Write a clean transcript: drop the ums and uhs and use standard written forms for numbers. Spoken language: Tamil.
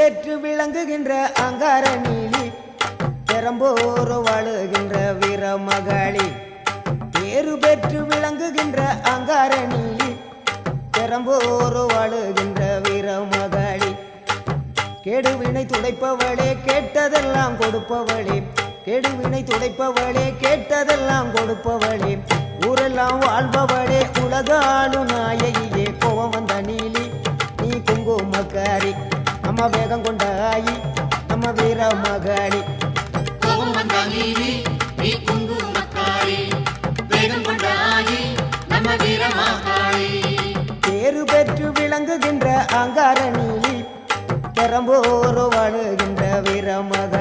பெற்று விளங்குகின்ற அங்கார நீலி பெரம்போரு வாழுகின்ற வீரமகளி பேரு பெற்று விளங்குகின்ற அங்கார நீலி பெரம்போரு வாழுகின்ற வீரமகளி கெடுவினை துடைப்பவளே கேட்டதெல்லாம் கொடுப்பவளே கெடுவினை துடைப்பவளே கேட்டதெல்லாம் கொடுப்பவளே ஊரெல்லாம் வாழ்பவளே உலகாளு நாயகியே கோவம் வந்த நீலி நீ குங்குமக்காரி நம்ம வேகம் கொண்டாயி நம்ம வீரமகளி கோபம் வந்த நீலி நீ குங்குமக்காரி வேகம் கொண்டாயி நம்ம வீரமகளி பேரு பெற்று விளங்குகின்ற அங்கார நீலி பெரம்போரு வாழுகின்ற வீரமகளி